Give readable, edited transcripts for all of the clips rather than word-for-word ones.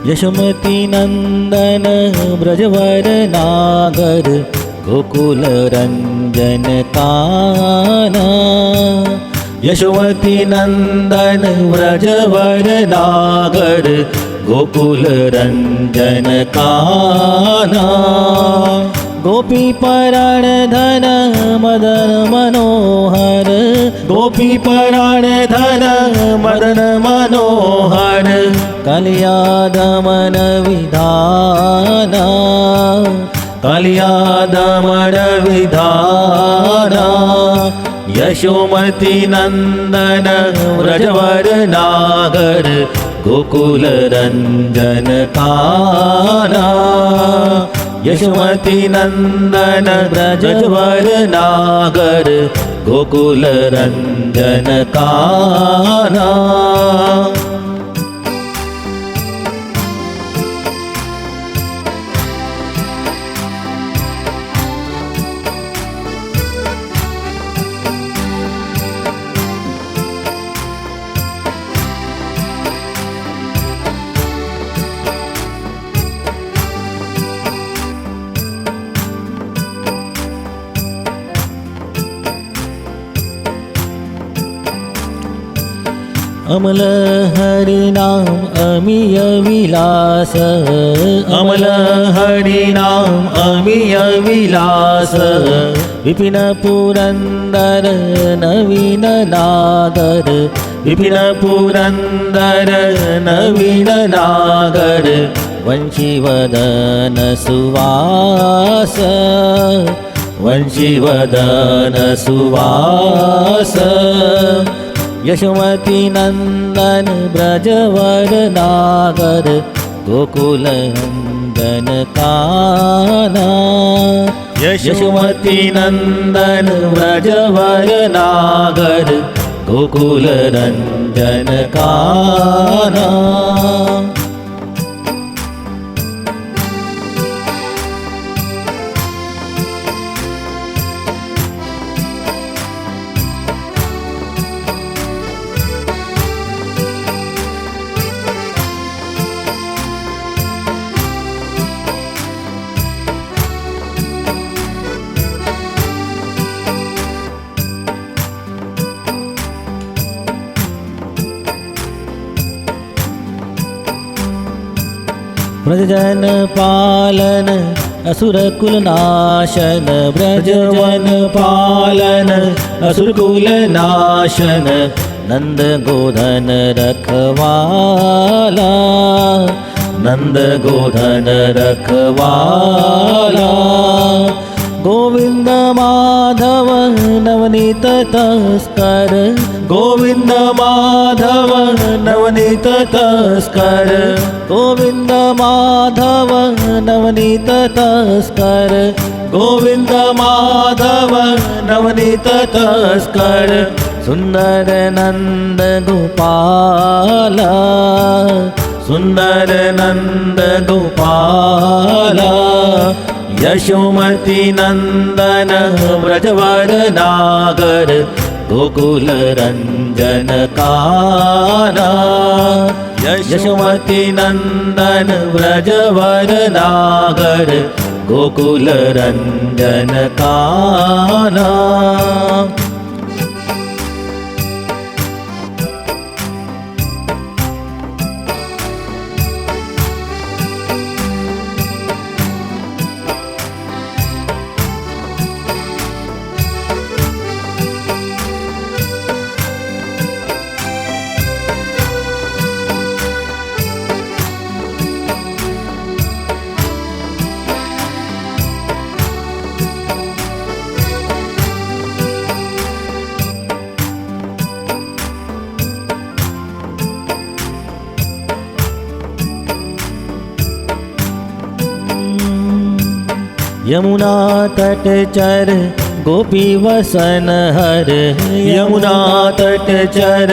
यशोमती नंदन ब्रजवर नागर गोकुल रंजन काना। यशोमती नंदन ब्रजवर नागर गोकुल रंजन काना। गोपी पराण धन मदन मनोहर गोपी पराण धन मदन मनोहर। कलिया दमन विधाना कलिया दमन विधाना। यशोमती नंदन व्रजवर नागर गोकुल रंजन काना। यशोमती नंदन व्रजवर नागर गोकुल रंजन काना। अमल हरिनाम अमीय विलास अमल हरिनाम अमीय विलास। विपिन पुरंदर नवीन नागर विपिन पुरंदर नवीन नागर। वंशीवदन सुवास वंशीवदन सुवास। यशोमती नंदन ब्रजवर नागर गोकुल रंजन काना। यशोमती नंदन ब्रजवर नागर गोकुल रंजन काना। ब्रजजन पालन असुर कुल नाशन ब्रजजन पालन असुर कुल नाशन। नंद गोधन रखवाला नंद गोधन रखवाला। गोविंद माधव नवनीत तस्कर गोविंद माधव नवनीत तस्कर। गोविंद माधव नवनीत तस्कर गोविंद माधव नवनीत तस्कर। सुंदर नंद गोपाला सुंदर नंद गोपाला। यशोमती नंदन व्रजवर नागर गोकुल रंजन काना। यशोमती नंदन व्रजवर नागर गोकुल रंजन काना। यमुना तट चर गोपी वसन हर यमुना तट चर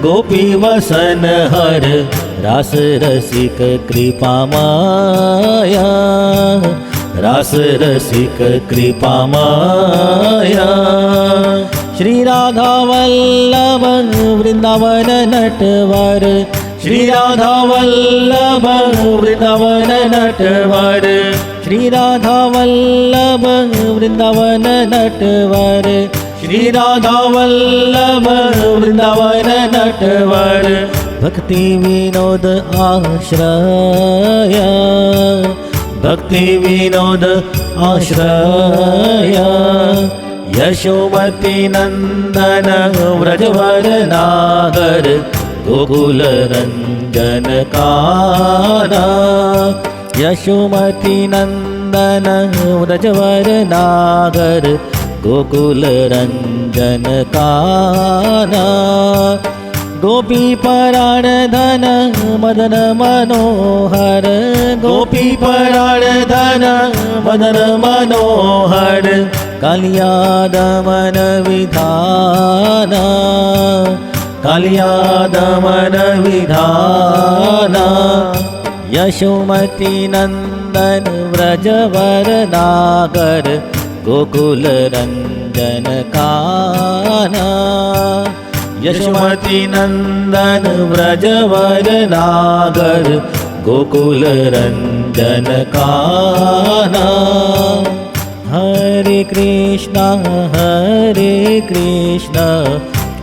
गोपी वसन हर। रास रसिक कृपा माया रास रसिक कृपा माया। श्री राधा वल्लभ वृंदावन नटवर श्री राधा वल्लभ वृंदावन नटवर श्री राधा वल्लभ वृंदावन नटवर श्री राधा वल्लभ वृंदावन नटवर भक्ति विनोद आश्रय भक्ति विनोद आश्रय यशोमती नंदन व्रजवर नागर गोकुल रंजन काना यशोमती नंदन व्रजवर नागर गोकुल रंजन काना गोपी पराण धन मदन मनोहर गोपी पराण धन मदन मनोहर कालिया दमन विधाना कालिया दमन विधाना यशोमती नंदन व्रजवर नागर गोकुल रंजन काना यशोमती नंदन व्रजवर नागर गोकुल रंजन काना हरे कृष्ण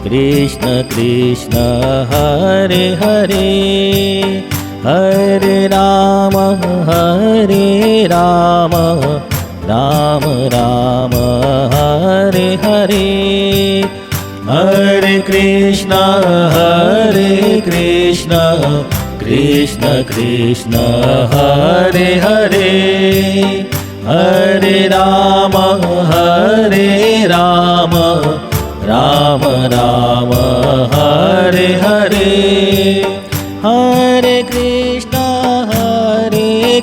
कृष्ण कृष्ण हरे हरे हरे राम राम राम हरे हरे हरे कृष्ण कृष्ण कृष्ण हरे हरे हरे राम राम राम हरे हरे हरे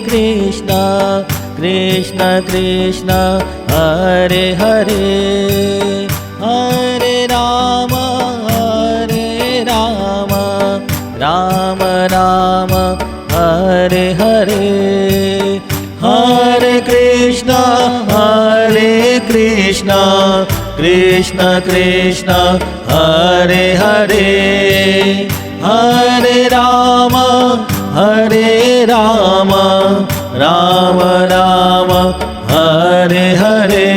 कृष्ण कृष्ण कृष्ण हरे हरे हरे राम राम राम हरे हरे हरे कृष्ण कृष्ण कृष्ण हरे हरे हरे राम राम राम हरे हरे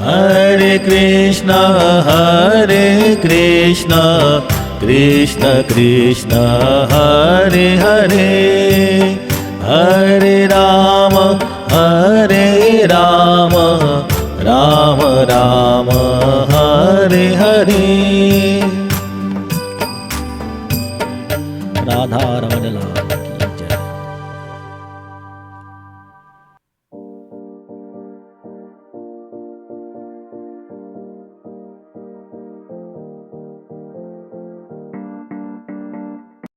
हरे कृष्ण कृष्ण कृष्ण हरे हरे हरे राम राम राम हरे हरे राधा रमण लाल।